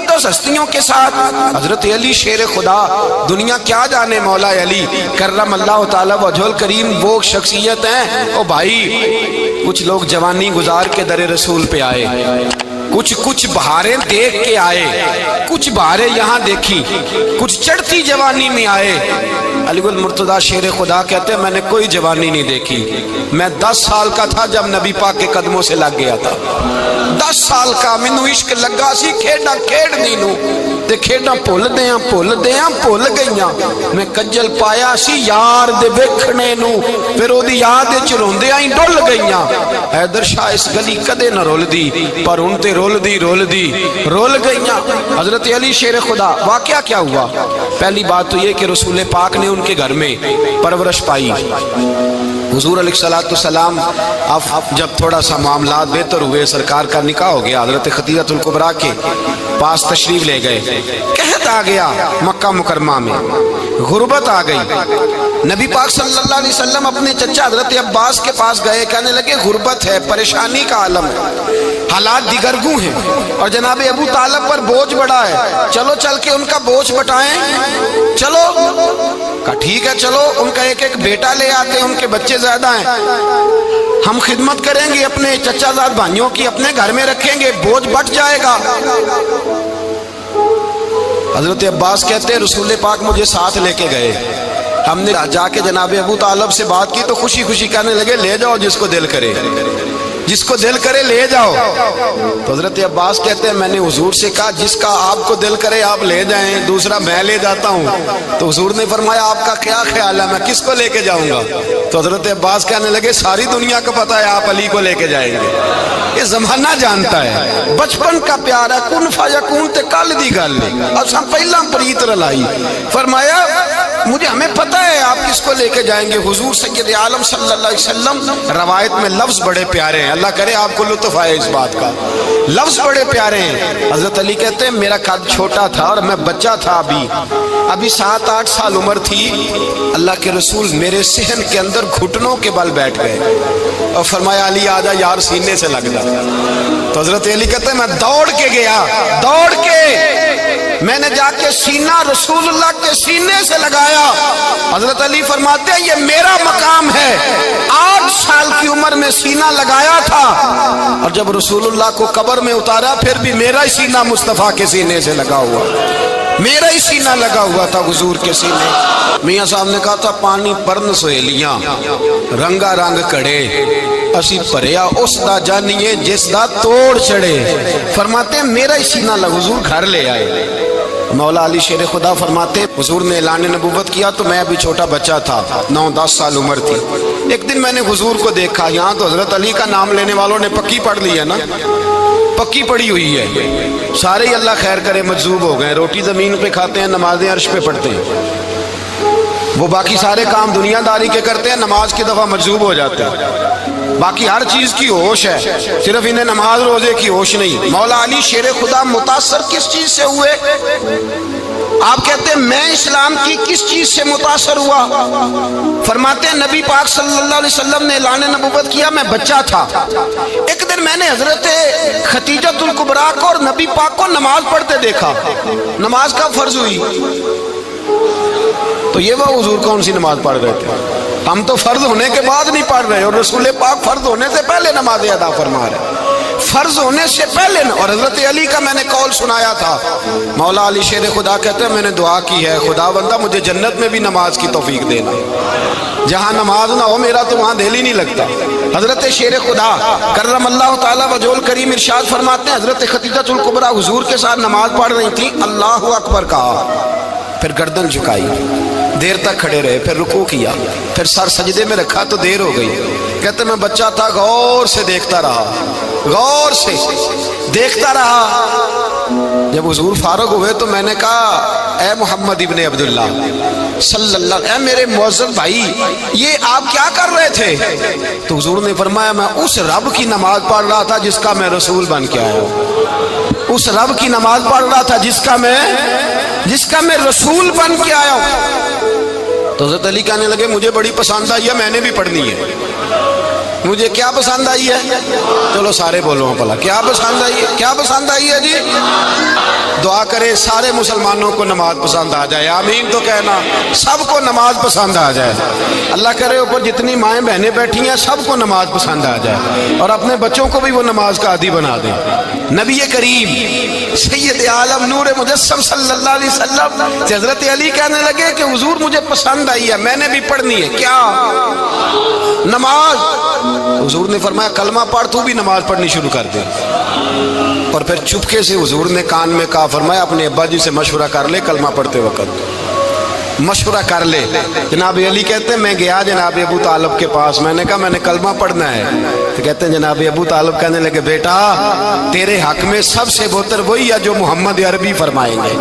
مقدس ہستیوں کے ساتھ حضرت علی شیر خدا، دنیا کیا جانے مولا علی کرم اللہ تعالی وجہ الکریم وہ شخصیت ہیں۔ او بھائی کچھ لوگ جوانی گزار کے در رسول پہ آئے، کچھ بہاریں دیکھ کے آئے، کچھ بہاریں یہاں دیکھی، کچھ چڑھتی جوانی میں آئے۔ علی گل مرتضیٰ شیر خدا کہتے ہیں میں نے کوئی جوانی نہیں دیکھی، میں 10 سال کا تھا جب نبی پاک کے قدموں سے لگ گیا تھا، 10 سال کا مینوں عشق لگا سی، کھیڈا کھیڈ نہیں نو تے کھیڈا بھول گئیاں، میں کجل پایا سی یار دے ویکھنے نو، پھر او دی یاد وچ روندیاں ہی ڈل گئیاں۔ حیدر شاہ اس گلی کدے نہ رول دی، پر ان تے رول گئیاں۔ حضرت علی شیر خدا، واقعہ کیا ہوا؟ پہلی بات تو یہ کہ رسول پاک نے ان کے گھر میں پرورش پائی۔ حضور علیہ السلام اب جب تھوڑا سا معاملات بہتر ہوئے، سرکار کا نکاح ہو گیا، حضرت خدیجہ الکبریٰ کے پاس تشریف لے گئے، قحط آ گیا مکہ مکرمہ میں، غربت آ گئی۔ نبی پاک صلی اللہ علیہ وسلم اپنے چچا حضرت عباس کے پاس گئے، کہنے لگے غربت ہے، پریشانی کا عالم ہے، حالات دیگرگوں ہیں، اور جناب ابو طالب پر بوجھ بڑا ہے، چلو چل کے ان کا بوجھ بٹائیں، چلو۔ کہا ٹھیک ہے چلو، ان کا ایک ایک بیٹا لے آتے ہیں، ان کے بچے زیادہ ہیں، ہم خدمت کریں گے اپنے چچا زاد بھائیوں کی، اپنے گھر میں رکھیں گے، بوجھ بٹ جائے گا۔ حضرت عباس کہتے ہیں رسول پاک مجھے ساتھ لے کے گئے، ہم نے جا کے جناب ابو طالب سے بات کی تو خوشی خوشی کہنے لگے لے جاؤ جس کو دل کرے، جس کو دل کرے لے جاؤ۔ تو حضرت عباس کہتے ہیں میں نے حضور سے کہا جس کا آپ کو دل کرے آپ لے جائیں، دوسرا میں لے جاتا ہوں۔ تو حضور نے فرمایا آپ کا کیا خیال ہے، میں کس کو لے کے جاؤں گا؟ تو حضرت عباس کہنے لگے ساری دنیا کو پتا ہے آپ علی کو لے کے جائیں گے، یہ زمانہ جانتا ہے، بچپن کا پیار ہے، کن فیکون تے کل دی گل نہیں، اور سب پہلا پریت رلائی۔ فرمایا مجھے ہمیں پتہ ہے آپ کس کو لے کے جائیں گے۔ حضور سید عالم صلی اللہ علیہ وسلم، روایت میں لفظ بڑے پیارے ہیں، اللہ کرے آپ کو لطف آئے اس بات کا، لفظ بڑے پیارے ہیں۔ حضرت علی کہتے ہیں میرا قد چھوٹا تھا اور میں بچہ تھا، ابھی 7-8 سال عمر تھی، اللہ کے رسول میرے صحن کے اندر گھٹنوں کے بل بیٹھ گئے اور فرمایا علی آجا یار سینے سے لگ جا۔ تو حضرت علی کہتے ہیں میں دوڑ کے گیا، دوڑ کے میں نے جا کے سینہ رسول اللہ کے سینے سے لگایا۔ حضرت علی فرماتے ہیں یہ میرا مقام ہے، 8 سال کی عمر میں سینہ لگایا تھا، اور جب رسول اللہ کو قبر میں اتارا پھر بھی میرا ہی سینہ مصطفیٰ کے سینے سے لگا ہوا، میرا ہی سینہ لگا ہوا تھا حضور کے سینے۔ میاں صاحب نے کہا تھا پانی پرن سہیلیاں رنگا رنگ کڑے، اسی پریا اس دا جانیے جس دا توڑ چڑھے۔ فرماتے ہیں میرا ہی سینہ لگا، حضور گھر لے آئے۔ مولا علی شیر خدا فرماتے حضور نے اعلان نبوت کیا تو میں ابھی چھوٹا بچہ تھا، 9-10 سال عمر تھی۔ ایک دن میں نے حضور کو دیکھا، یہاں تو حضرت علی کا نام لینے والوں نے پکی پڑھ لی ہے نا، پکی پڑی ہوئی ہے، سارے ہی اللہ خیر کرے مجذوب ہو گئے، روٹی زمین پہ کھاتے ہیں، نمازیں عرش پہ پڑھتے ہیں، وہ باقی سارے کام دنیا داری کے کرتے ہیں، نماز کی دفعہ مجذوب ہو جاتے ہیں، باقی ہر چیز کی ہوش ہے، صرف انہیں نماز روزے کی ہوش نہیں۔ مولا علی شیر خدا متاثر کس چیز سے ہوئے؟ آپ کہتے ہیں میں اسلام کی کس چیز سے متاثر ہوا؟ فرماتے ہیں نبی پاک صلی اللہ علیہ وسلم نے اعلان نبوت کیا، میں بچہ تھا، ایک دن میں نے حضرت خدیجہ الکبریٰ کو اور نبی پاک کو نماز پڑھتے دیکھا۔ نماز کب فرض ہوئی؟ تو یہ وہ حضور کون سی نماز پڑھ رہے تھے؟ ہم تو فرض ہونے کے بعد نہیں پڑھ رہے، اور رسول پاک فرض ہونے سے پہلے نماز ادا فرما رہے، فرض ہونے سے پہلے۔ اور حضرت علی کا میں نے قول سنایا تھا، مولا علی شیر خدا کہتے ہیں میں نے دعا کی ہے خدا بندہ مجھے جنت میں بھی نماز کی توفیق دینا، جہاں نماز نہ ہو میرا تو وہاں دل ہی نہیں لگتا۔ حضرت شیر خدا کرم اللہ تعالیٰ وجہ الکریم ارشاد فرماتے ہیں حضرت خدیجہ الکبریٰ حضور کے ساتھ نماز پڑھ رہی تھی، اللہ اکبر کہا، پھر گردن جھکائی، دیر تک کھڑے رہے، پھر رکوع کیا، پھر سر سجدے میں رکھا تو دیر ہو گئی۔ کہتے میں بچہ تھا، غور سے دیکھتا رہا، غور سے دیکھتا رہا۔ جب حضور فارغ ہوئے تو میں نے کہا اے محمد ابن عبداللہ صلی اللہ علیہ، اے میرے معزز بھائی یہ آپ کیا کر رہے تھے؟ تو حضور نے فرمایا میں اس رب کی نماز پڑھ رہا تھا جس کا میں رسول بن کے آیا ہوں، اس رب کی نماز پڑھ رہا تھا جس کا میں رسول بن کے آیا ہوں۔ تو حضرت علی کہنے لگے مجھے بڑی پسند آئی ہے، میں نے بھی پڑھنی ہے۔ مجھے کیا پسند آئی ہے؟ چلو سارے بولو پلا کیا پسند آئی ہے؟ کیا پسند آئی ہے جی؟ دعا کرے سارے مسلمانوں کو نماز پسند آ جائے، آمین تو کہنا، سب کو نماز پسند آ جائے۔ اللہ کرے اوپر جتنی مائیں بہنیں بیٹھی ہیں سب کو نماز پسند آ جائے، اور اپنے بچوں کو بھی وہ نماز کا عادی بنا دیں۔ نبی کریم سید عالم نور مجسم صلی اللہ علیہ وسلم سے حضرت علی کہنے لگے کہ حضور مجھے پسند آئی ہے، میں نے بھی پڑھنی ہے۔ کیا؟ نماز۔ حضور نے فرمایا کلمہ پڑھ، تو بھی نماز پڑھنی شروع کر دے۔ اور پھر چپکے سے حضور نے کان میں کہا، فرمایا اپنے ابا جی سے مشورہ کر لے کلمہ پڑھتے وقت، مشورہ کر لے۔ جناب علی کہتے ہیں میں گیا جناب ابو طالب کے پاس، میں نے کہا میں نے کلمہ پڑھنا ہے، تو کہتے ہیں جناب ابو طالب کہنے لگے بیٹا تیرے حق میں سب سے بہتر وہی ہے جو محمد عربی فرمائیں گے،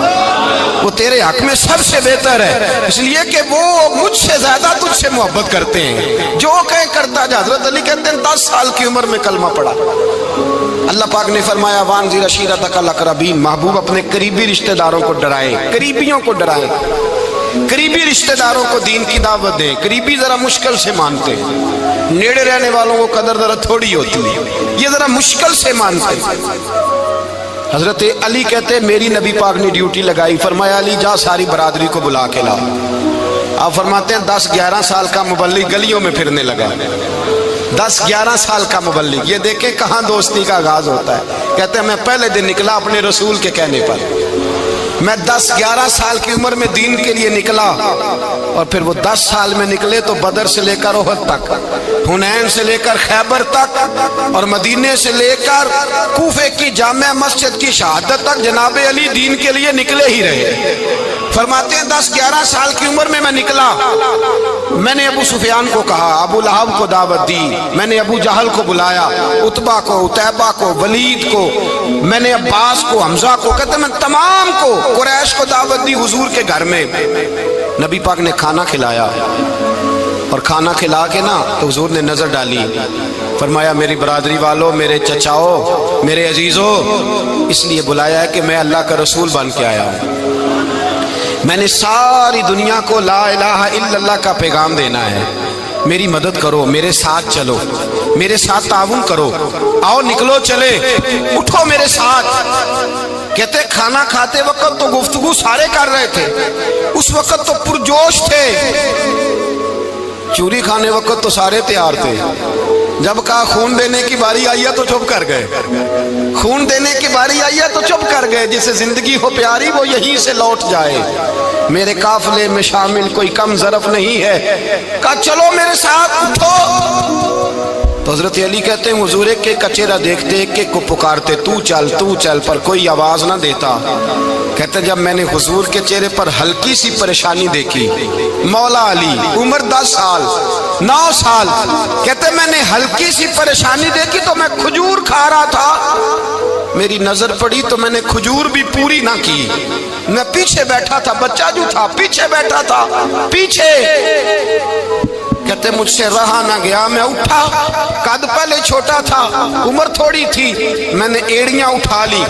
وہ تیرے حق میں سب سے بہتر ہے، اس لیے کہ وہ مجھ سے زیادہ تجھ سے محبت کرتے ہیں، جو کہیں کرتا جا۔ حضرت علی کہتے ہیں 10 سال کی عمر میں کلمہ پڑھا۔ اللہ پاک نے فرمایا وانذر عشیرتک الاقربین، محبوب اپنے قریبی رشتہ داروں کو ڈرائے، قریبیوں کو ڈرائے، قریبی رشتہ داروں کو دین کی دعوت دیں۔ قریبی ذرا مشکل سے مانتے، نیڑے رہنے والوں کو قدر ذرا تھوڑی ہوتی ہے، یہ ذرا مشکل سے مانتے۔ حضرت علی کہتے میری نبی پاک نے ڈیوٹی لگائی، فرمایا علی جا ساری برادری کو بلا کے لا۔ آپ فرماتے ہیں 10-11 سال کا مبلغ گلیوں میں پھرنے لگا، 10-11 سال کا مبلغ۔ یہ دیکھیں کہاں دوستی کا آغاز ہوتا ہے۔ کہتے ہیں میں پہلے دن نکلا اپنے رسول کے کہنے پر، میں 10-11 سال کی عمر میں دین کے لیے نکلا، اور پھر وہ 10 سال میں نکلے تو بدر سے لے کر احد تک، حنین سے لے کر خیبر تک، اور مدینے سے لے کر کوفے کی جامع مسجد کی شہادت تک جناب علی دین کے لیے نکلے ہی رہے۔ فرماتے ہیں 10-11 سال کی عمر میں نکلا، میں نے ابو سفیان کو کہا، ابو لہب کو دعوت دی، میں نے ابو جہل کو بلایا، عتبہ کو، عتیبہ کو، ولید کو، میں نے عباس کو، حمزہ کو، کہتے میں تمام کو، قریش کو دعوت دی حضور کے گھر میں۔ نبی پاک نے کھانا کھلایا، اور کھانا کھلا کے نا تو حضور نے نظر ڈالی، فرمایا میری برادری والوں، میرے چچاؤ، میرے عزیزوں، اس لیے بلایا ہے کہ میں اللہ کا رسول بن کے آیا ہوں، میں نے ساری دنیا کو لا الہ الا اللہ کا پیغام دینا ہے، میری مدد کرو، میرے ساتھ چلو، میرے ساتھ تعاون کرو، آؤ نکلو چلے، اٹھو میرے ساتھ۔ کہتے کھانا کھاتے وقت تو گفتگو سارے کر رہے تھے، اس وقت تو پرجوش تھے، چوری کھانے وقت تو سارے تیار تھے، جب کہا خون دینے کی باری آئی ہے تو چپ کر گئے، خون دینے کی باری آئی ہے تو چپ کر گئے، جسے زندگی ہو پیاری وہ یہیں سے لوٹ جائے، میرے قافلے میں شامل کوئی کم ظرف نہیں ہے، کہا چلو میرے ساتھ اٹھو۔ تو حضرت علی کہتے ہیں حضور ایک ایک کا چہرہ دیکھتے، ایک ایک کو پکارتے، تو چل، پر کوئی آواز نہ دیتا۔ کہتے جب میں نے حضور کے چہرے پر ہلکی سی پریشانی دیکھی، مولا علی عمر 10 سال 9 سال، کہتے میں نے ہلکی سی پریشانی دیکھی تو میں کھجور کھا رہا تھا، میری نظر پڑی تو میں نے کھجور بھی پوری نہ کی، میں پیچھے بیٹھا تھا، بچہ جو تھا پیچھے بیٹھا تھا، پیچھے۔ کہتے مجھ سے رہا نہ گیا، میں اٹھا، قد پہلے چھوٹا تھا، عمر تھوڑی تھی، میں نے ایڑیاں اٹھا لی،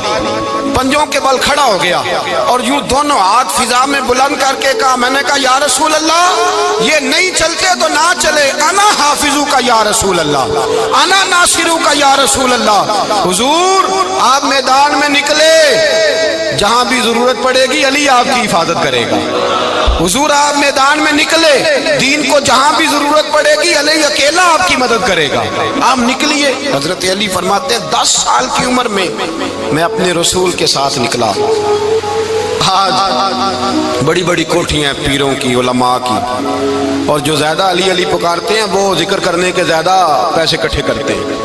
پنجوں کے بل کھڑا ہو گیا، اور یوں دونوں ہاتھ فضا میں بلند کر کے کہا، میں نے کہا یا رسول اللہ یہ نہیں چلتے تو نہ چلے، انا حافظو کا یا رسول اللہ، انا ناصرو کا یا رسول اللہ۔ حضور آپ میدان میں نکلے، جہاں بھی ضرورت پڑے گی علی آپ کی حفاظت کرے گا، حضور آپ میدان میں نکلے، دین کو جہاں بھی ضرورت پڑے گی علی اکیلا آپ کی مدد کرے گا، آپ نکلیے۔ حضرت علی فرماتے ہیں 10 سال کی عمر میں میں اپنے رسول کے ساتھ نکلا۔ آج بڑی بڑی کوٹھیاں پیروں کی، علماء کی، اور جو زیادہ علی علی پکارتے ہیں وہ ذکر کرنے کے زیادہ پیسے اکٹھے کرتے ہیں،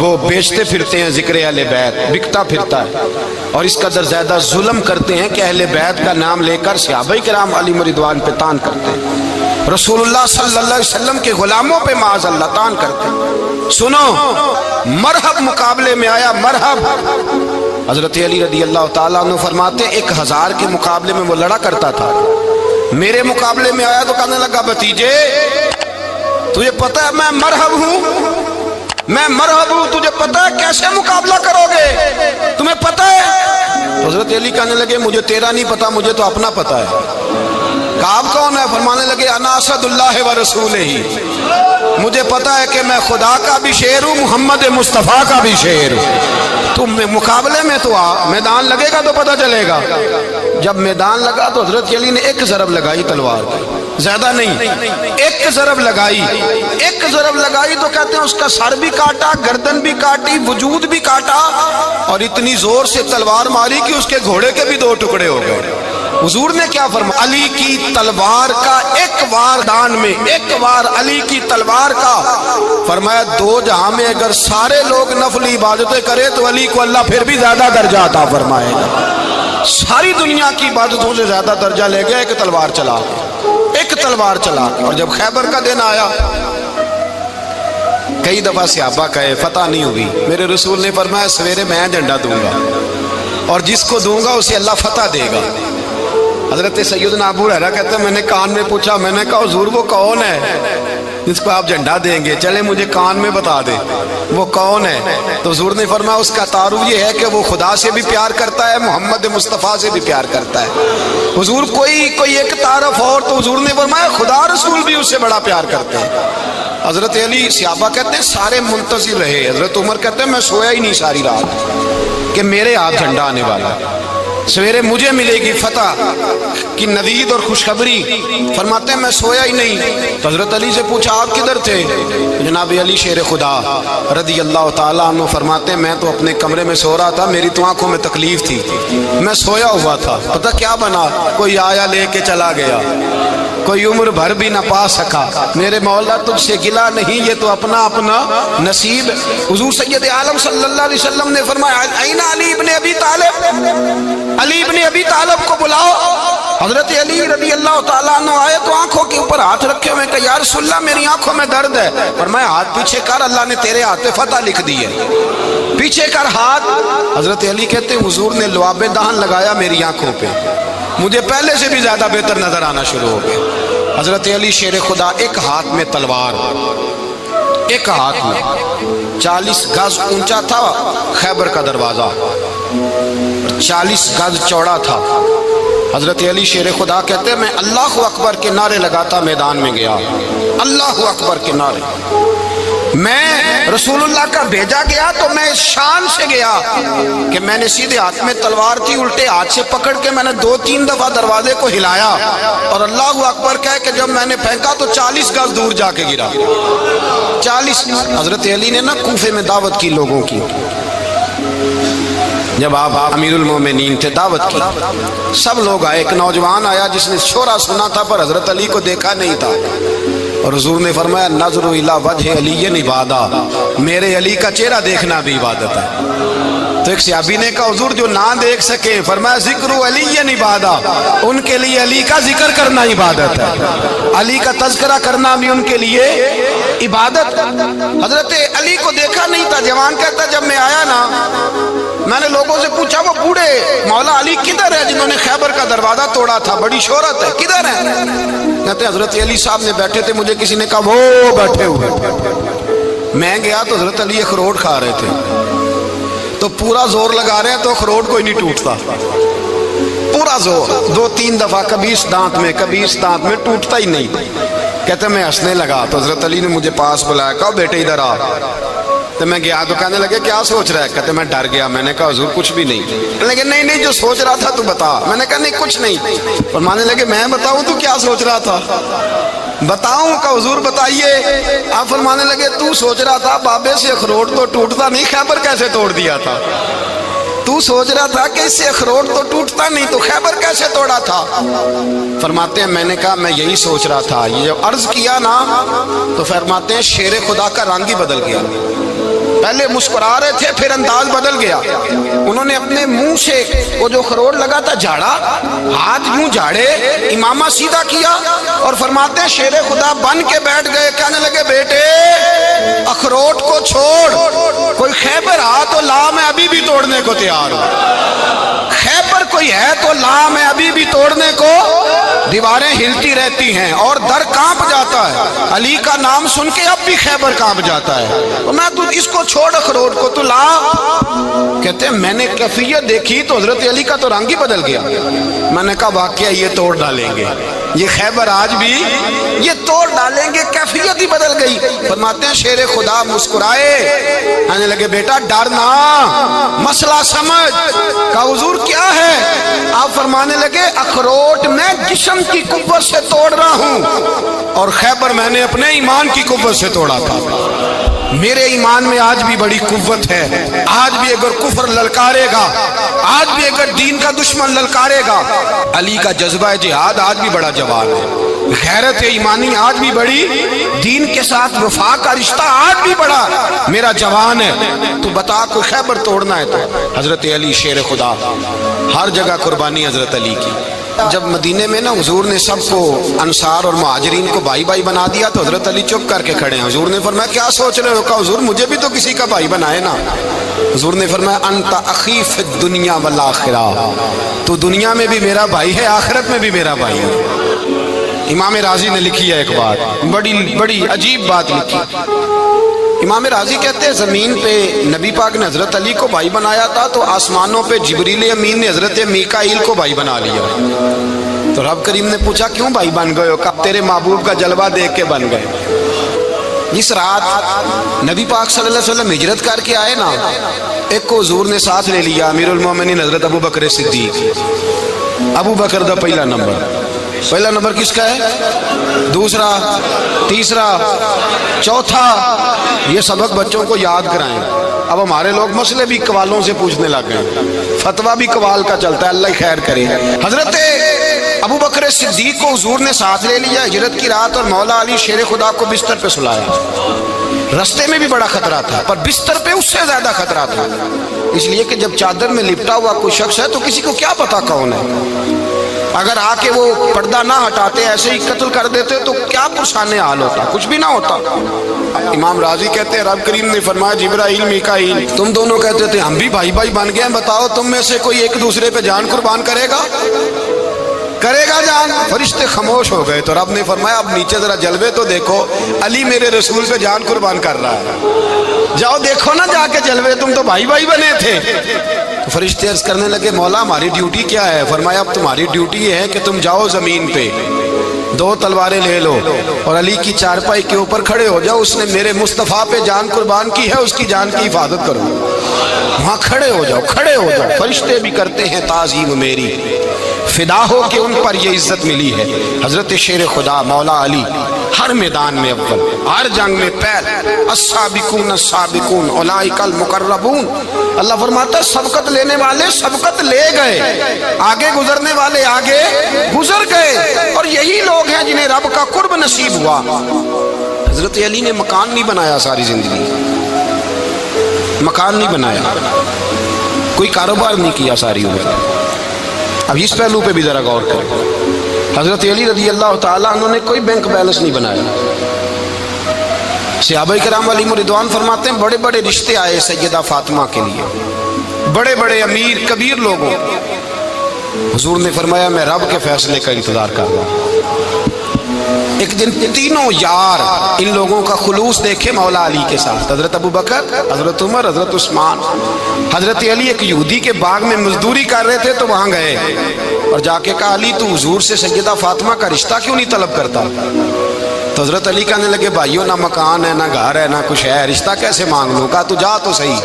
وہ بیچتے پھرتے ہیں ذکر اہل بیت، بکتا پھرتا ہے، اور اس قدر زیادہ ظلم کرتے ہیں کہ اہل بیت کا نام لے کر صحابہ کرام علی رضوان پہ تان کرتے ہیں، رسول اللہ صلی اللہ علیہ وسلم کے غلاموں پہ معاذ اللہ تان کرتے ہیں۔ سنو مرحب مقابلے میں آیا، مرحب۔ حضرت علی رضی اللہ تعالیٰ عنہ فرماتے 1000 کے مقابلے میں وہ لڑا کرتا تھا، میرے مقابلے میں آیا تو کہنے لگا بھتیجے تجھے پتہ ہے میں مرحب ہوں، میں مرحب ہوں، تجھے پتہ ہے کیسے مقابلہ کرو گے، تمہیں پتہ ہے؟ حضرت علی کہنے لگے مجھے تیرا نہیں پتا، مجھے تو اپنا پتا ہے۔ کعب کون ہے؟ فرمانے لگے انا اسد اللہ و رسولہ، مجھے پتا ہے کہ میں خدا کا بھی شعر ہوں، محمد مصطفیٰ کا بھی شعر ہوں۔ تم مقابلے میں تو آ، میدان لگے گا تو پتہ چلے گا۔ جب میدان لگا تو حضرت علی نے ایک ضرب لگائی تلوار کی، زیادہ نہیں، ایک ضرب لگائی۔ ایک ضرب لگائی تو کہتے ہیں اس کا سر بھی کاٹا، گردن بھی کاٹی، وجود بھی کاٹا، اور اتنی زور سے تلوار ماری کہ اس کے گھوڑے کے بھی دو ٹکڑے ہو گئے۔ حضور نے کیا فرمایا؟ علی کی تلوار کا ایک وار دان میں، ایک وار علی کی تلوار کا، فرمایا دو جہاں میں اگر سارے لوگ نفلی عبادتیں کرے تو علی کو اللہ پھر بھی زیادہ درجہ عطا فرمائے گا۔ ساری دنیا کی عبادتوں سے زیادہ درجہ لے گیا ایک تلوار چلا، ایک تلوار چلا۔ اور جب خیبر کا دن آیا، کئی دفعہ صحابہ کہے فتح نہیں ہوئی، میرے رسول نے فرمایا سویرے میں جھنڈا دوں گا، اور جس کو دوں گا اسے اللہ فتح دے گا۔ حضرت سیدنا ابو ہریرہ کہتے ہیں میں نے کان میں پوچھا، میں نے کہا حضور وہ کون ہے جس کو آپ جھنڈا دیں گے؟ چلے مجھے کان میں بتا دے وہ کون ہے۔ تو حضور نے فرمایا اس کا تعارف یہ ہے کہ وہ خدا سے بھی پیار کرتا ہے، محمد مصطفیٰ سے بھی پیار کرتا ہے۔ حضور کوئی ایک تعارف اور، تو حضور نے فرمایا خدا رسول بھی اس سے بڑا پیار کرتے ہیں۔ حضرت علی، صحابہ کہتے ہیں سارے منتظر رہے۔ حضرت عمر کہتے ہیں میں سویا ہی نہیں ساری رات کہ میرے ہاتھ جھنڈا آنے والا، سویرے مجھے ملے گی فتح کی نوید اور خوشخبری۔ فرماتے ہیں میں سویا ہی نہیں۔ تو حضرت علی سے پوچھا آپ کدھر تھے؟ جناب علی شیر خدا رضی اللہ تعالیٰ عنہ فرماتے ہیں میں تو اپنے کمرے میں سو رہا تھا، میری تو آنکھوں میں تکلیف تھی، میں سویا ہوا تھا، پتہ کیا بنا؟ کوئی آیا لے کے چلا گیا، کوئی عمر بھر بھی نہ پا سکا۔ میرے مولا تجھ سے گلا نہیں، یہ تو اپنا اپنا نصیب۔ حضور سید عالم صلی اللہ علیہ وسلم نے فرمایا این علی ابن ابی طالب، علی ابن ابی طالب کو بلاؤ۔ حضرت علی رضی اللہ تعالیٰ عنہ آئے تو آنکھوں کے اوپر ہاتھ رکھے ہوئے کہ یا رسول اللہ میری آنکھوں میں درد ہے۔ فرمایا ہاتھ پیچھے کر، اللہ نے تیرے ہاتھ پہ فتح لکھ دی ہے، پیچھے کر ہاتھ۔ حضرت علی کہتے ہیں حضور نے لعاب دہن لگایا میری آنکھوں پہ، مجھے پہلے سے بھی زیادہ بہتر نظر آنا شروع ہو گیا۔ حضرت علی شیر خدا، ایک ہاتھ میں تلوار، ایک ہاتھ میں 40 گز اونچا تھا خیبر کا دروازہ، 40 گز چوڑا تھا۔ حضرت علی شیر خدا کہتے ہیں میں اللہ اکبر کے نعرے لگاتا میدان میں گیا، اللہ اکبر کے نعرے۔ میں رسول اللہ کا بھیجا گیا تو میں اس شان سے گیا کہ میں نے سیدھے ہاتھ میں تلوار تھی، الٹے ہاتھ سے پکڑ کے میں نے 2-3 دفعہ دروازے کو ہلایا اور اللہ اکبر کہہ کہ جب میں نے پھینکا تو 40 گز دور جا کے گرا، 40۔ حضرت علی نے نا کوفے میں دعوت کی لوگوں کی، جب آپ امیر المومنین تھے، دعوت کی، سب لوگ آئے۔ ایک نوجوان آیا جس نے شورا سنا تھا پر حضرت علی کو دیکھا نہیں تھا، اور حضور نے فرمایا نظر الی وجہ علی عبادہ، میرے علی کا چہرہ دیکھنا بھی عبادت ہے۔ تو ایک صحابی نے کہا حضور جو نہ دیکھ سکے، فرمایا ذکر علی عبادہ، ان کے لیے علی کا ذکر کرنا عبادت ہے، علی کا تذکرہ کرنا بھی ان کے لیے عبادت۔ حضرت علی کو دیکھا نہیں تھا۔ جوان کہتا جب میں آیا نا، میں نے لوگوں سے پوچھا وہ بوڑھے مولا علی کدھر ہے جنہوں نے خیبر کا دروازہ توڑا تھا، بڑی شہرت ہے، کدھر ہے؟ کہتے ہیں حضرت علی صاحب نے بیٹھے تھے، مجھے کسی نے کہا وہ بیٹھے ہوئے۔ میں گیا تو حضرت علی اخروٹ کھا رہے تھے، تو پورا زور لگا رہے ہیں تو اخروٹ کوئی نہیں ٹوٹتا، پورا زور 2-3 دفعہ، کبھی اس دانت میں کبھی اس دانت میں، ٹوٹتا ہی نہیں۔ کہتے میں ہنسنے لگا تو حضرت علی نے مجھے پاس بلایا، کہا بیٹے ادھر آ۔ تو میں گیا تو کہنے لگے کیا سوچ رہا ہے؟ کہتے میں ڈر گیا۔ میں نے کہا حضور کچھ بھی نہیں۔ لیکن نہیں جو سوچ رہا تھا تو بتا۔ میں نے کہا نہیں کچھ نہیں۔ فرمانے لگے میں بتاؤں تو کیا سوچ رہا تھا؟ بتاؤں؟ کہ حضور بتائیے۔ آپ فرمانے لگے تو سوچ رہا تھا بابے سے اخروٹ تو ٹوٹتا نہیں، خیبر کیسے توڑ دیا تھا؟ تو سوچ رہا تھا کہ اس سے اخروٹ تو ٹوٹتا نہیں تو خیبر کیسے توڑا تھا؟ فرماتے ہیں میں نے کہا میں یہی سوچ رہا تھا۔ یہ جب عرض کیا نا تو فرماتے ہیں شیر خدا کا رنگ ہی بدل گیا، پہلے مسکرا رہے تھے پھر انداز بدل گیا۔ انہوں نے اپنے منہ سے وہ جو خروٹ لگا تھا جھاڑا، ہاتھ یوں جھاڑے، امامہ سیدھا کیا اور فرماتے ہیں شیر خدا بن کے بیٹھ گئے۔ کہنے لگے بیٹے اخروٹ کو چھوڑ، کوئی خیبر آ تو لا، میں ابھی بھی توڑنے کو تیار ہوں۔ خیبر کوئی ہے تو لا، میں ابھی بھی توڑنے کو۔ دیواریں ہلتی رہتی ہیں اور در کانپ جاتا ہے، علی کا نام سن کے اب بھی خیبر کانپ جاتا ہے۔ تو میں تو اس کو چھوڑ اخروٹ کو تو لا۔ کہتے ہیں میں نے کیفیت دیکھی تو حضرت علی کا تو رنگ ہی بدل گیا۔ میں نے کہا واقعہ یہ توڑ ڈالیں گے۔ یہ خیبر آج بھی یہ توڑ ڈالیں گے، کیفیت ہی بدل گئی۔ فرماتے ہیں شیر خدا مسکرائے، کہنے لگے بیٹا ڈرنا، مسئلہ سمجھ۔ کہا حضور کیا ہے؟ آپ فرمانے لگے اخروٹ میں جسم کی قوت سے توڑ رہا ہوں، اور خیبر میں نے اپنے ایمان کی قوت سے توڑا تھا۔ میرے ایمان میں آج بھی بڑی قوت ہے، آج بھی اگر کفر للکارے گا، آج بھی اگر دین کا دشمن للکارے گا، علی کا جذبہ جہاد آج بھی بڑا جوان ہے، غیرت ایمانی آج بھی بڑی، دین کے ساتھ وفا کا رشتہ آج بھی بڑا میرا جوان ہے۔ تو بتا کوئی خیبر توڑنا ہے تو حضرت علی شیر خدا، ہر جگہ قربانی حضرت علی کی۔ جب مدینے میں نا حضور نے سب کو انصار اور مہاجرین کو بھائی بھائی بنا دیا تو حضرت علی چپ کر کے کھڑے ہیں۔ حضور نے فرمایا کیا سوچ رہے ہو؟ کہا حضور مجھے بھی تو کسی کا بھائی بنائے نا۔ حضور نے فرمایا انت اخی فی الدنیا والآخرہ، تو دنیا میں بھی میرا بھائی ہے، آخرت میں بھی میرا بھائی ہے۔ امام راضی نے لکھی ہے ایک بات، بڑی عجیب بات لکھی۔ امام راضی کہتے ہیں زمین پہ نبی پاک نے حضرت علی کو بھائی بنایا تھا تو آسمانوں پہ جبریل امین نے حضرت میکائیل کو بھائی بنا لیا۔ تو رب کریم نے پوچھا کیوں بھائی بن گئے ہو؟ کہا تیرے محبوب کا جلوہ دیکھ کے بن گئے۔ جس رات نبی پاک صلی اللہ علیہ وسلم ہجرت کر کے آئے نا، ایک کو حضور نے ساتھ لے لیا، امیر المومنین حضرت ابو بکر صدیق۔ ابو بکر دا پہلا نمبر کس کا ہے؟ دوسرا، تیسرا، چوتھا، یہ سبق بچوں کو یاد کرائیں۔ اب ہمارے لوگ مسئلے بھی قوالوں سے پوچھنے لگ گئے، فتویٰ بھی قوال کا چلتا ہے، اللہ خیر کرے۔ حضرت ابو بکر صدیق کو حضور نے ساتھ لے لیا ہجرت کی رات، اور مولا علی شیر خدا کو بستر پہ سلایا۔ رستے میں بھی بڑا خطرہ تھا، پر بستر پہ اس سے زیادہ خطرہ تھا، اس لیے کہ جب چادر میں لپٹا ہوا کوئی شخص ہے تو کسی کو کیا پتا کون ہے، اگر آ کے وہ پردہ نہ ہٹاتے ایسے ہی قتل کر دیتے تو کیا پرسان حال ہوتا، کچھ بھی نہ ہوتا۔ امام راضی کہتے ہیں رب کریم نے فرمایا جبرائیل میکائیل تم دونوں کہتے تھے ہم بھی بھائی بھائی بن گئے ہیں، بتاؤ تم میں سے کوئی ایک دوسرے پہ جان قربان کرے گا جان؟ فرشتے خاموش ہو گئے۔ تو رب نے فرمایا اب نیچے ذرا جلوے تو دیکھو، علی میرے رسول پہ جان قربان کر رہا ہے، جاؤ دیکھو نا جا کے جلوے، تم تو بھائی بھائی بنے تھے۔ تو فرشتے عرض کرنے لگے مولا ہماری ڈیوٹی کیا ہے؟ فرمایا اب تمہاری ڈیوٹی یہ ہے کہ تم جاؤ زمین پہ، دو تلواریں لے لو اور علی کی چارپائی کے اوپر کھڑے ہو جاؤ، اس نے میرے مصطفیٰ پہ جان قربان کی ہے، اس کی جان کی حفاظت کرو۔ وہاں کھڑے ہو جاؤ۔ فرشتے بھی کرتے ہیں تعظیم میری، فدا ہو کہ ان پر یہ عزت ملی ہے۔ حضرت شیر خدا مولا علی ہر میدان میں اول، ہر جنگ میں پہل، السابقون السابقون اولئک المقربون۔ اللہ فرماتا ہے سبقت لینے والے سبقت لے گئے، آگے گزرنے والے آگے گزر گئے، اور یہی لوگ ہیں جنہیں رب کا قرب نصیب ہوا۔ حضرت علی نے مکان نہیں بنایا، ساری زندگی مکان نہیں بنایا، کوئی کاروبار نہیں کیا ساری عمر۔ اب اس پہلو پہ بھی ذرا غور کریں، حضرت علی رضی اللہ تعالیٰ انہوں نے کوئی بینک بیلنس نہیں بنایا۔ صحابہ کرام علیہم رضوان فرماتے ہیں بڑے بڑے رشتے آئے سیدہ فاطمہ کے لیے، بڑے بڑے امیر کبیر لوگوں، حضور نے فرمایا میں رب کے فیصلے کا انتظار کر رہا ہوں۔ ایک دن تینوں یار ان لوگوں کا خلوص دیکھے مولا علی کے ساتھ، حضرت ابو بکر، حضرت عمر، حضرت عثمان۔ حضرت علی ایک یہودی کے باغ میں مزدوری کر رہے تھے تو وہاں گئے اور جا کے کہا علی تو حضور سے سیدہ فاطمہ کا رشتہ کیوں نہیں طلب کرتا؟ تو حضرت علی کہنے لگے بھائیو نہ مکان ہے، نہ گھر ہے، نہ کچھ ہے، رشتہ کیسے مانگ لوں؟ کہا تو جا تو صحیح،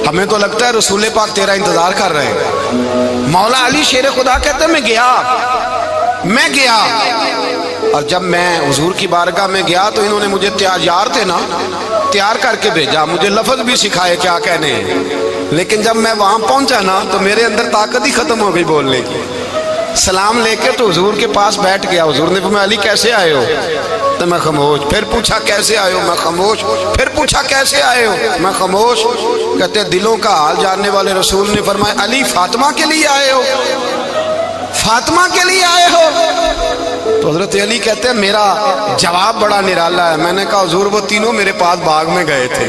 ہمیں تو لگتا ہے رسول پاک تیرا انتظار کر رہے ہیں۔ مولا علی شیر خدا کہتے ہیں میں گیا اور جب میں حضور کی بارگاہ میں گیا تو انہوں نے مجھے یار تھے نا تیار کر کے بھیجا، مجھے لفظ بھی سکھائے کیا کہنے ہیں، لیکن جب میں وہاں پہنچا نا تو میرے اندر طاقت ہی ختم ہو گئی بولنے کی۔ سلام لے کے تو حضور کے پاس بیٹھ گیا، حضور نے فرمایا علی کیسے آئے ہو؟ تو میں خاموش، پھر پوچھا کیسے آئے ہو؟ میں خاموش، پھر پوچھا کیسے آئے ہو؟ میں خاموش۔ کہتے ہیں دلوں کا حال جاننے والے رسول نے فرمایا علی فاطمہ کے لیے آئے ہو؟ فاطمہ کے لیے آئے ہو؟ تو حضرت علی کہتے ہیں میرا جواب بڑا نرالا ہے۔ میں نے کہا حضور وہ تینوں میرے پاس باغ میں گئے تھے،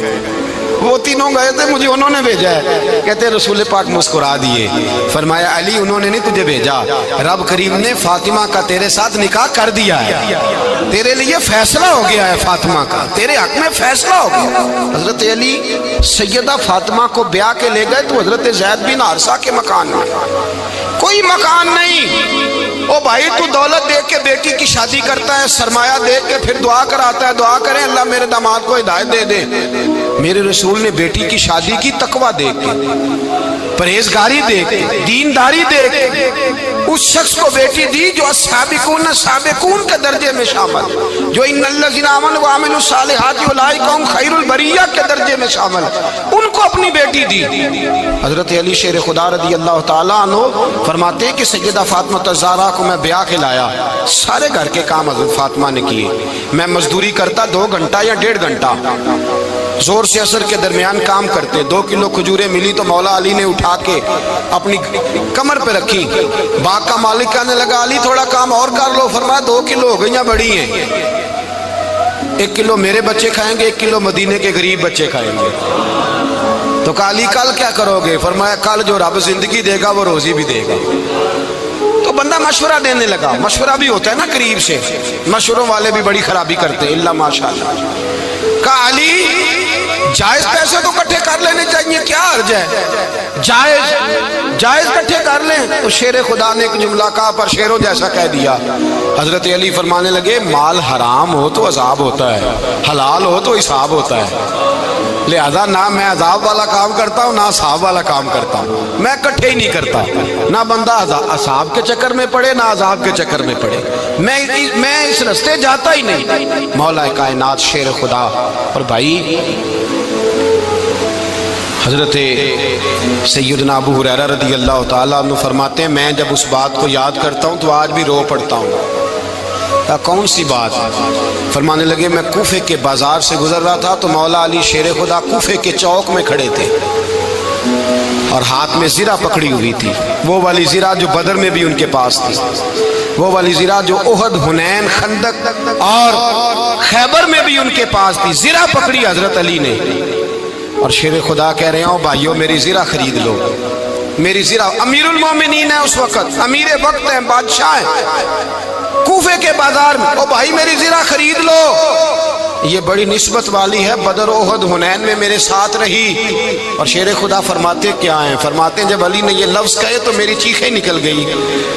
وہ تینوں گئے تھے، مجھے انہوں نے بھیجا ہے۔ کہتے ہیں رسول پاک مسکرا دیے، فرمایا علی انہوں نے نہیں تجھے بھیجا، رب کریم نے فاطمہ کا تیرے ساتھ نکاح کر دیا ہے، تیرے لیے فیصلہ ہو گیا ہے، فاطمہ کا تیرے حق میں فیصلہ ہو گیا۔ حضرت علی سیدہ فاطمہ کو بیاہ کے لے گئے تو حضرت زید بن حارثہ کے مکان میں کوئی مکان نہیں۔ او بھائی تو دولت دیکھ کے بیٹی کی شادی کرتا ہے، سرمایہ دیکھ کے پھر دعا کراتا ہے، دعا کریں اللہ میرے داماد کو ہدایت دے دے۔ میرے رسول نے بیٹی کی شادی کی تقوی دیکھ کے، پرہیزگاری دیکھ کے، دینداری دیکھ کے اس شخص کو بیٹی دی جو السابقون السابقون کے درجے میں شامل، جو ان الذین آمنوا وعملوا الصالحات اولئک هم خیر البریہ کے درجے میں شامل، ان کو اپنی بیٹی دی۔ حضرت علی شیر خدا رضی اللہ تعالیٰ عنہ فرماتے ہیں کہ سیدہ فاطمہ الزہرا کو میں بیاہ کے لایا، سارے گھر کے کام حضرت فاطمہ نے کیے، میں مزدوری کرتا 2 گھنٹہ یا 1.5 گھنٹہ، زور سے اثر کے درمیان کام کرتے، 2 کلو کھجوریں ملی تو مولا علی نے اٹھا کے اپنی کمر پہ رکھی، باغ کا مالک کہنے لگا علی تھوڑا کام اور کر لو، فرمایا 2 کلو ہو گئیاں بڑی ہیں، 1 کلو میرے بچے کھائیں گے، 1 کلو مدینے کے غریب بچے کھائیں گے۔ تو کہا علی کل کیا کرو گے؟ فرمایا کل جو رب زندگی دے گا وہ روزی بھی دے گا۔ تو بندہ مشورہ دینے لگا، مشورہ بھی ہوتا ہے نا قریب سے، مشوروں والے بھی بڑی خرابی کرتے ہیں، اللہ ماشاءاللہ۔ کہا علی جائز پیسے تو کٹھے کر لینے چاہیے، کیا حرج ہے، جائز کٹھے کر لیں۔ تو شیر خدا نے ایک جملہ کہا پر شیروں جیسا کہہ دیا۔ حضرت علی فرمانے لگے مال حرام ہو تو عذاب ہوتا ہے، حلال ہو تو حساب ہوتا ہے، لہذا نہ میں عذاب والا کام کرتا ہوں نہ عذاب والا کام کرتا ہوں، میں کٹھے ہی نہیں کرتا، نہ بندہ عذاب کے چکر میں پڑے نہ عذاب کے چکر میں پڑے، میں اس رستے جاتا ہی نہیں۔ مولا کائنات شیر خدا۔ اور بھائی حضرت سیدنا ابو ہریرہ رضی اللہ تعالیٰ عنہ فرماتے ہیں میں جب اس بات کو یاد کرتا ہوں تو آج بھی رو پڑتا ہوں۔ کون سی بات؟ فرمانے لگے میں کوفے کے بازار سے گزر رہا تھا تو مولا علی شیر خدا کوفے کے چوک میں کھڑے تھے اور ہاتھ میں زرہ پکڑی ہوئی تھی، وہ والی زرہ جو بدر میں بھی ان کے پاس تھی، وہ والی زرہ جو احد، حنین، خندق اور خیبر میں بھی ان کے پاس تھی، زرہ پکڑی حضرت علی نے اور شیر خدا کہہ رہے ہوں بھائیو میری زرہ خرید لو، میری زرہ۔ امیر المومنین ہے اس وقت، امیر وقت ہیں، بادشاہ ہیں، کوفے کے بازار میں، او بھائی میری زرہ خرید لو، یہ بڑی نسبت والی ہے، بدر و احد حنین میں میرے ساتھ رہی۔ اور شیر خدا فرماتے کیا ہیں؟ فرماتے ہیں جب علی نے یہ لفظ کہے تو میری چیخیں نکل گئی۔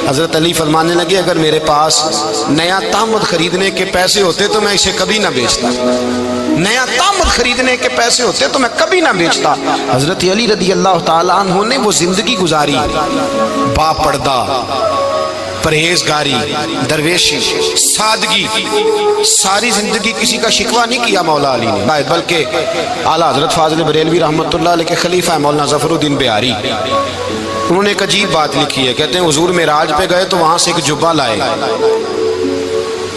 حضرت علی فرمانے لگے اگر میرے پاس نیا تامد خریدنے کے پیسے ہوتے تو میں اسے کبھی نہ بیچتا، نیا تامد خریدنے کے پیسے ہوتے تو میں کبھی نہ بیچتا۔ حضرت علی رضی اللہ تعالیٰ عنہ نے وہ زندگی گزاری، با پردہ، پرہیزگاری، درویشی، سادگی، ساری زندگی کسی کا شکوہ نہیں کیا مولا علی نے، بلکہ اعلیٰ حضرت فاضل بریلوی رحمۃ اللہ علیہ کے خلیفہ مولانا ظفر الدین بہاری، انہوں نے ایک عجیب بات لکھی ہے، کہتے ہیں حضور معراج پہ گئے تو وہاں سے ایک جبہ لائے،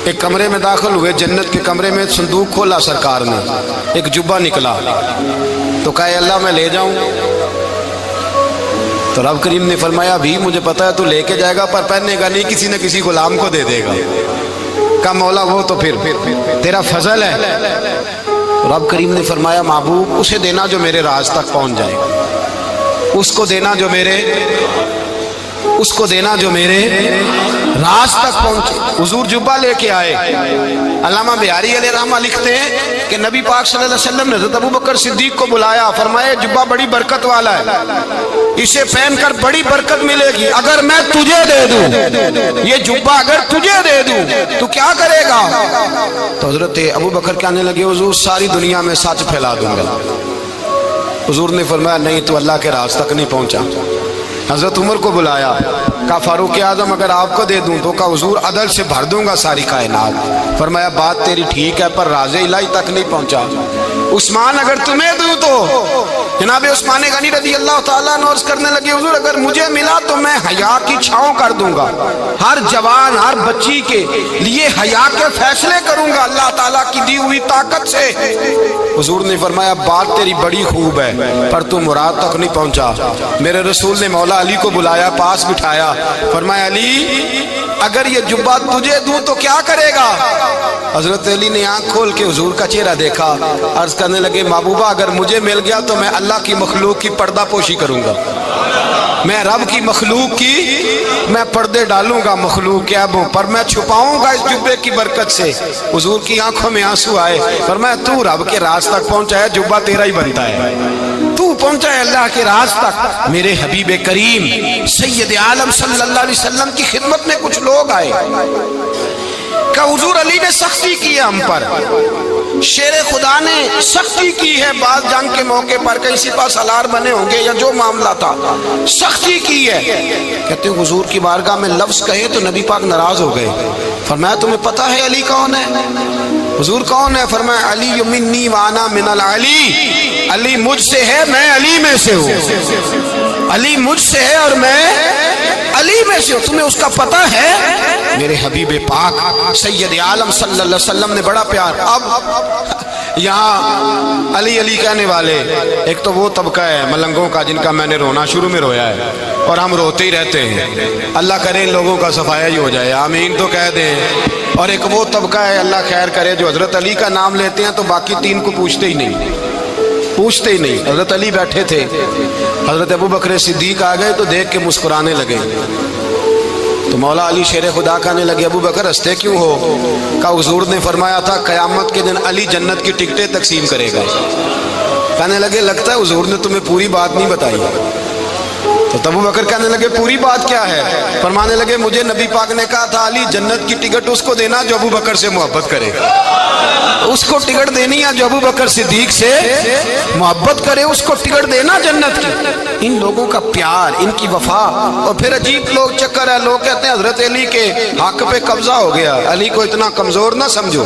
ایک کمرے میں داخل ہوئے، جنت کے کمرے میں صندوق کھولا سرکار نے، ایک جبہ نکلا تو کہا اللہ میں لے جاؤں؟ تو رب کریم نے فرمایا بھی مجھے پتا ہے تو لے کے جائے گا پر پہننے گا نہیں، کسی نہ کسی غلام کو دے دے گا۔ کہا مولا وہ تو پھر تیرا فضل ہے۔ رب کریم نے فرمایا محبوب اسے دینا جو میرے راز تک پہنچ جائے، اس کو دینا جو میرے راز تک پہنچے۔ حضور جبہ لے کے آئے۔ علامہ بہاری علیہ رحمہ لکھتے ہیں کہ نبی پاک صلی اللہ علیہ وسلم نے حضرت ابوبکر صدیق کو بلایا، فرمایا جبہ بڑی برکت والا ہے، اسے پہن کر بڑی برکت ملے گی، اگر میں تجھے دے دوں یہ جبہ، اگر تجھے دے دوں تو کیا کرے گا؟ تو حضرت ابوبکر کہنے لگے حضور ساری دنیا میں سچ پھیلا دوں گا۔ حضور نے فرمایا نہیں تو اللہ کے راز تک نہیں پہنچا۔ حضرت عمر کو بلایا، کہا فاروق اعظم اگر آپ کو دے دوں تو کہا حضور عدل سے بھر دوں گا ساری کائنات۔ فرمایا بات تیری ٹھیک ہے پر راز الہی تک نہیں پہنچا۔ عثمان اگر تمہیں دوں تو جناب عثمان غنی رضی اللہ تعالیٰ عنہ عرض کرنے لگے حضور اگر مجھے ملا تو میں حیا کی چھاؤں کر دوں گا، ہر جوان ہر بچی کے لیے حیا کے فیصلے کروں گا اللہ تعالیٰ کی دی ہوئی طاقت سے۔ حضور نے فرمایا بات تیری بڑی خوب ہے پر تو مراد تک نہیں پہنچا۔ میرے رسول نے مولا علی کو بلایا، پاس بٹھایا، فرمایا علی اگر یہ جبہ تجھے دوں تو کیا کرے گا؟ حضرت علی نے آنکھ کھول کے حضور کا چہرہ دیکھا، عرض کرنے لگے محبوبہ اگر مجھے مل گیا تو میں اللہ اللہ کی مخلوق کی پردہ پوشی کروں گا، میں رب کی مخلوق کی میں پردے ڈالوں گا مخلوق کے عیبوں پر، میں چھپاؤں گا اس جبے کی برکت سے۔ حضور کی آنکھوں میں آنسو آئے، فرمایا تو رب کے راز تک پہنچا ہے، جبہ تیرا ہی بنتا ہے، تو پہنچا ہے اللہ کے راز تک۔ میرے حبیب کریم سید عالم صلی اللہ علیہ وسلم کی خدمت میں کچھ لوگ آئے کہ حضور علی نے سختی کی ہے ہم پر، شیر خدا نے سختی کی ہے، بعض جنگ کے موقع پر کہیں سپہ سالار بنے ہوں گے یا جو معاملہ تھا، سختی کی ہے۔ کہتے ہیں حضور کی بارگاہ میں لفظ کہے تو نبی پاک ناراض ہو گئے۔ فرمایا تمہیں پتہ ہے علی کون ہے؟ حضور کون ہے؟ فرمایا علی منی وانا من العلی، علی مجھ سے ہے میں علی میں سے ہوں، علی مجھ سے ہے اور میں علی میں سے ہوں، تمہیں اس کا پتہ ہے؟ میرے حبیب پاک سید عالم صلی اللہ علیہ وسلم نے بڑا پیار۔ اب یہاں علی علی کہنے والے ایک تو وہ طبقہ ہے ملنگوں کا جن کا میں نے رونا شروع میں رویا ہے اور ہم روتے ہی رہتے ہیں، اللہ کرے ان لوگوں کا صفایا ہی ہو جائے، آمین تو کہہ دیں۔ اور ایک وہ طبقہ ہے اللہ خیر کرے جو حضرت علی کا نام لیتے ہیں تو باقی تین کو پوچھتے ہی نہیں، پوچھتے ہی نہیں۔ حضرت علی بیٹھے تھے، حضرت ابو بکر صدیق آ گئے تو دیکھ کے مسکرانے لگے، تو مولا علی شیر خدا کہنے لگے ابو بکر ہنستے کیوں ہو؟ کہا حضور نے فرمایا تھا قیامت کے دن علی جنت کی ٹکٹیں تقسیم کرے گا۔ کہنے لگے لگتا ہے حضور نے تمہیں پوری بات نہیں بتائی۔ تو ابو بکر کہنے لگے پوری بات کیا ہے؟ فرمانے لگے مجھے نبی پاک نے کہا تھا علی جنت کی ٹکٹ اس کو دینا جو ابو بکر سے محبت کرے، اس کو ٹکٹ دینی ہے جو ابو بکر صدیق سے محبت کرے، اس کو ٹکٹ دینا جنت کی۔ ان لوگوں کا پیار، ان کی وفا۔ اور پھر عجیب لوگ چکر ہے، لوگ کہتے ہیں حضرت علی کے حق پہ قبضہ ہو گیا، علی کو اتنا کمزور نہ سمجھو،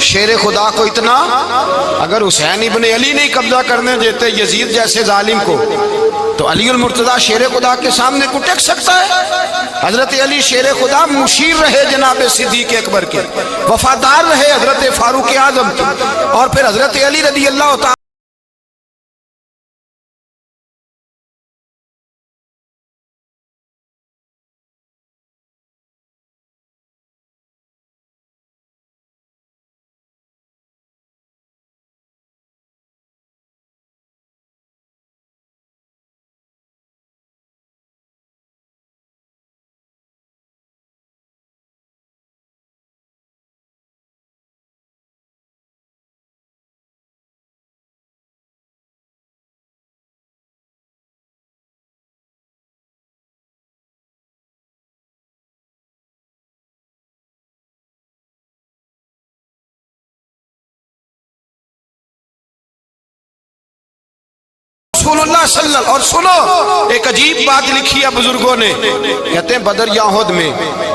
شیر خدا کو اتنا، اگر حسین ابن علی نہیں قبضہ کرنے دیتے یزید جیسے ظالم کو تو علی المرتضیٰ شیر خدا کے سامنے کو ٹک سکتا ہے؟ حضرت علی شیر خدا مشیر رہے جناب صدیق اکبر کے، وفادار رہے حضرت فاروق اعظم کے، اور پھر حضرت علی رضی اللہ تعالی رسول اللہ صلی اللہ علیہ وسلم۔ اور سنو ایک عجیب بات لکھی ہے بزرگوں نے، کہتے ہیں بدر یا احد میں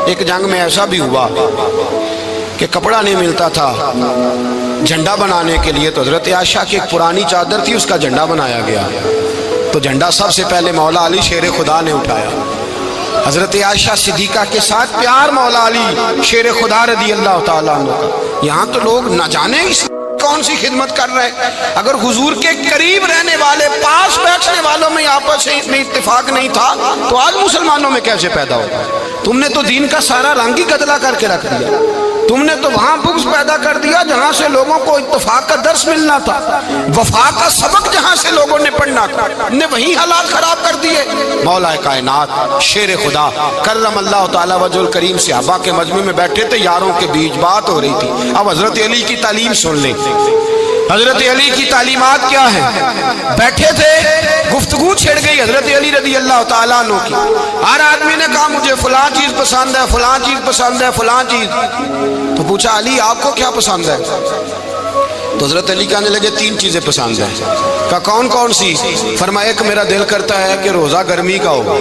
ایک جنگ میں ایسا بھی ہوا کہ کپڑا نہیں ملتا تھا جھنڈا بنانے کے لیے، تو حضرت عائشہ کی ایک پرانی چادر تھی، اس کا جھنڈا بنایا گیا، تو جھنڈا سب سے پہلے مولا علی شیر خدا نے اٹھایا۔ حضرت عائشہ صدیقہ کے ساتھ پیار مولا علی شیر خدا رضی اللہ تعالیٰ عنہ کا۔ یہاں تو لوگ نہ جانے اس کون سی خدمت کر رہے ہیں، اگر حضور کے قریب رہنے والے پاس بیٹھنے والوں میں آپس میں اتفاق نہیں تھا تو آج مسلمانوں میں کیسے پیدا ہوگا؟ تم نے تو دین کا سارا رنگ ہی گدلا کر کے رکھ دیا، تم نے تو وہاں بغض پیدا کر دیا جہاں سے لوگوں کو اتفاق کا درس ملنا تھا، وفا کا سبق جہاں سے لوگوں نے پڑھنا تھا، نے وہی حالات خراب کر دیے۔ مولا کائنات شیر خدا کرم اللہ تعالی وجہ الکریم صحابہ کے مجمع میں بیٹھے تھے، یاروں کے بیچ بات ہو رہی تھی۔ اب حضرت علی کی تعلیم سن لیں، حضرت علی کی تعلیمات کیا ہے؟ بیٹھے تھے، گفتگو چھڑ گئی حضرت علی رضی اللہ تعالیٰ عنہ کی، ہر آدمی نے کہا مجھے فلاں چیز پسند ہے، فلاں چیز پسند ہے، فلاں چیز۔ تو پوچھا علی آپ کو کیا پسند ہے؟ تو حضرت علی کہنے لگے تین چیزیں پسند ہیں۔ کہا کون کون سی؟ فرمایا ایک میرا دل کرتا ہے کہ روزہ گرمی کا ہو۔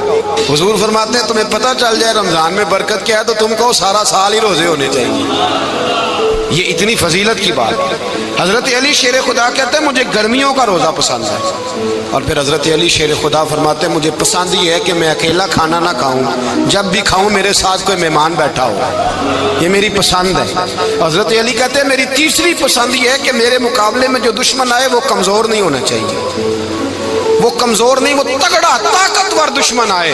حضور فرماتے ہیں تمہیں پتہ چل جائے رمضان میں برکت کیا ہے تو تم کو سارا سال ہی روزے ہونے چاہیے، یہ اتنی فضیلت کی بات۔ حضرت علی شیر خدا کہتے ہیں مجھے گرمیوں کا روزہ پسند ہے، اور پھر حضرت علی شیر خدا فرماتے ہیں مجھے پسند یہ ہے کہ میں اکیلا کھانا نہ کھاؤں، جب بھی کھاؤں میرے ساتھ کوئی مہمان بیٹھا ہو، یہ میری پسند ہے۔ حضرت علی کہتے ہیں میری تیسری پسند یہ ہے کہ میرے مقابلے میں جو دشمن آئے وہ کمزور نہیں ہونا چاہیے، وہ کمزور نہیں، وہ تگڑا طاقتور دشمن آئے۔